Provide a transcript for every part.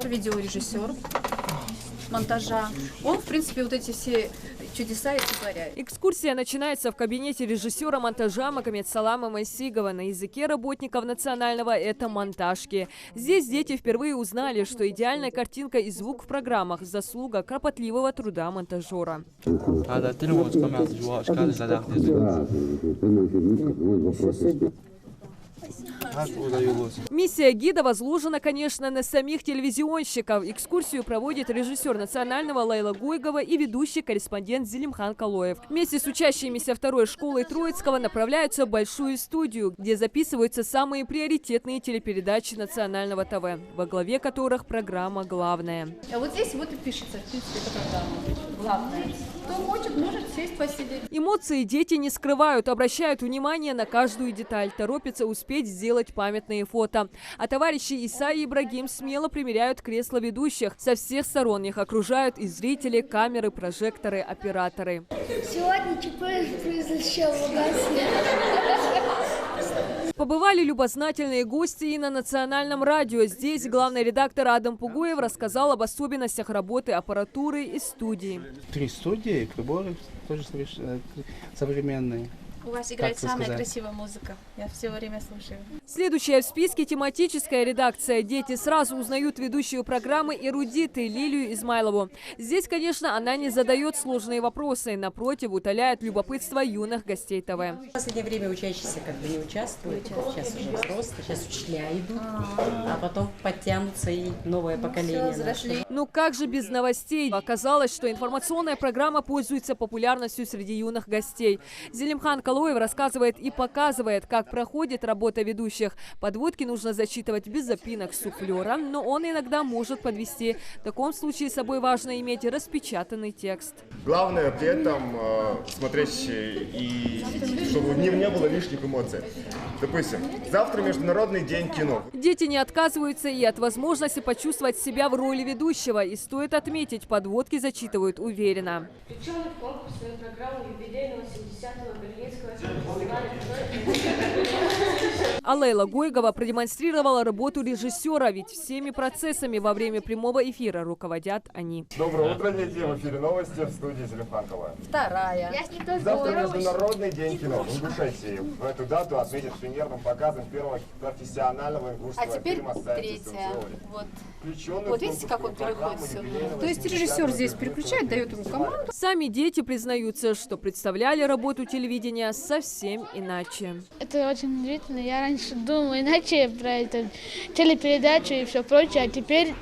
видеорежиссер монтажа. Он, в принципе, вот эти все чудеса и сотворяет. Экскурсия начинается в кабинете режиссера монтажа Магомедсалама Майсигова. На языке работников национального это монтажки. Здесь дети впервые узнали, что идеальная картинка и звук в программах – заслуга кропотливого труда монтажера. Миссия гида возложена, конечно, на самих телевизионщиков. Экскурсию проводит режиссер национального Лейла Гуйгова и ведущий корреспондент Зелимхан Калоев. Вместе с учащимися второй школы Троицкого направляются в большую студию, где записываются самые приоритетные телепередачи национального ТВ, во главе которых программа «Главная». А вот здесь вот и пишется, в принципе, эта программа «Главная». Кто хочет, может сесть, посидеть. Эмоции дети не скрывают, обращают внимание на каждую деталь, торопятся успеть сделать памятные фото. А товарищи Иса и Ибрагим смело примеряют кресла ведущих. Со всех сторон их окружают и зрители, камеры, прожекторы, операторы. Сегодня ЧП произошло в Агасе. Побывали любознательные гости и на национальном радио. Здесь главный редактор Адам Пугуев рассказал об особенностях работы аппаратуры и студии. 3 студии, приборы тоже современные. У вас играет самая красивая музыка. Я все время слушаю. Следующая в списке тематическая редакция. Дети сразу узнают ведущую программы эрудиты Лилию Измайлову. Здесь, конечно, она не задает сложные вопросы. Напротив, утоляет любопытство юных гостей ТВ. В последнее время учащиеся как бы не участвуют. Сейчас уже взрослые, сейчас учителя идут, а потом подтянутся и новое поколение. Ну как же без новостей? Оказалось, что информационная программа пользуется популярностью среди юных гостей. Зелимхан Калоев рассказывает и показывает, как проходит работа ведущих. Подводки нужно зачитывать без запинок суфлера, но он иногда может подвести. В таком случае с собой важно иметь распечатанный текст. Главное при этом смотреть и чтобы не было лишних эмоций. Допустим, завтра Международный день кино. Дети не отказываются и от возможности почувствовать себя в роли ведущего. И стоит отметить, подводки зачитывают уверенно. Ученый в конкурсную программу юбилейного 70-го Берлинского фестиваля. А Лейла Гуйгова продемонстрировала работу режиссера, ведь всеми процессами во время прямого эфира руководят они. Доброе утро, дети! В эфире новости в студии Зелимхан Калоев. Вторая. Завтра Международный день кино. В Ингушетии. В эту дату отметят премьерным показом первого профессионального ингушского фильма третья. Вот. Вот видите, как он переходит все. То есть режиссер здесь переключает, дает ему команду. Сами дети признаются, что представляли работу телевидения совсем иначе. Это очень удивительно. Я раньше думала иначе про эту телепередачу и все прочее, а теперь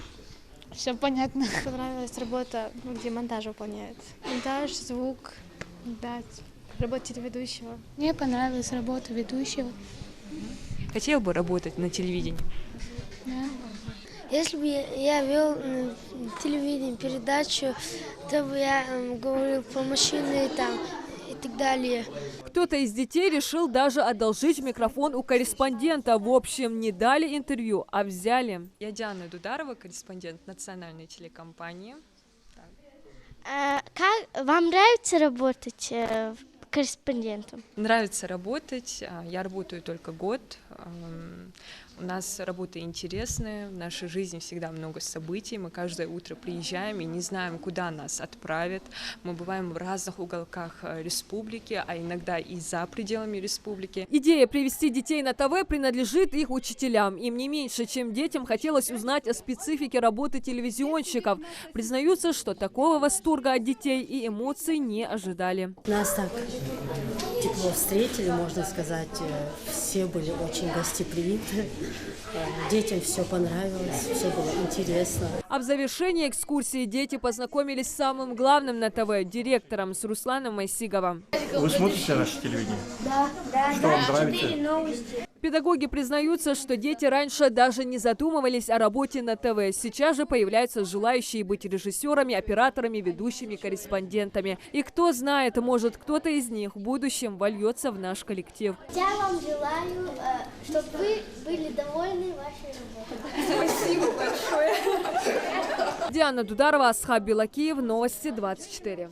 все понятно. Понравилась работа, где монтаж выполняют. Монтаж, звук, да, работа телеведущего. Мне понравилась работа ведущего. Хотел бы работать на телевидении? Да. Если бы я вел телевидение, передачу, то бы я говорил про машины там и так далее. Кто-то из детей решил даже одолжить микрофон у корреспондента. В общем, не дали интервью, а взяли. Я Диана Дударова, корреспондент национальной телекомпании. Как вам нравится работать корреспондентом? Нравится работать. Я работаю только год. У нас работа интересная, в нашей жизни всегда много событий, мы каждое утро приезжаем и не знаем, куда нас отправят. Мы бываем в разных уголках республики, а иногда и за пределами республики. Идея привести детей на ТВ принадлежит их учителям. Им не меньше, чем детям, хотелось узнать о специфике работы телевизионщиков. Признаются, что такого восторга от детей и эмоций не ожидали. Нас так тепло встретили, можно сказать, все были очень гостеприимны. Детям все понравилось, все было интересно. А в завершении экскурсии дети познакомились с самым главным на ТВ – директором, с Русланом Майсиговым. Вы смотрите наше телевидение? Да. Что вам нравится? Новости. Педагоги признаются, что дети раньше даже не задумывались о работе на ТВ. Сейчас же появляются желающие быть режиссерами, операторами, ведущими, корреспондентами. И кто знает, может, кто-то из них в будущем вольется в наш коллектив. Я вам желаю, чтобы вы были довольны вашей работой. Спасибо большое. Диана Дударова, Асхаб Белакиев, Новости 24.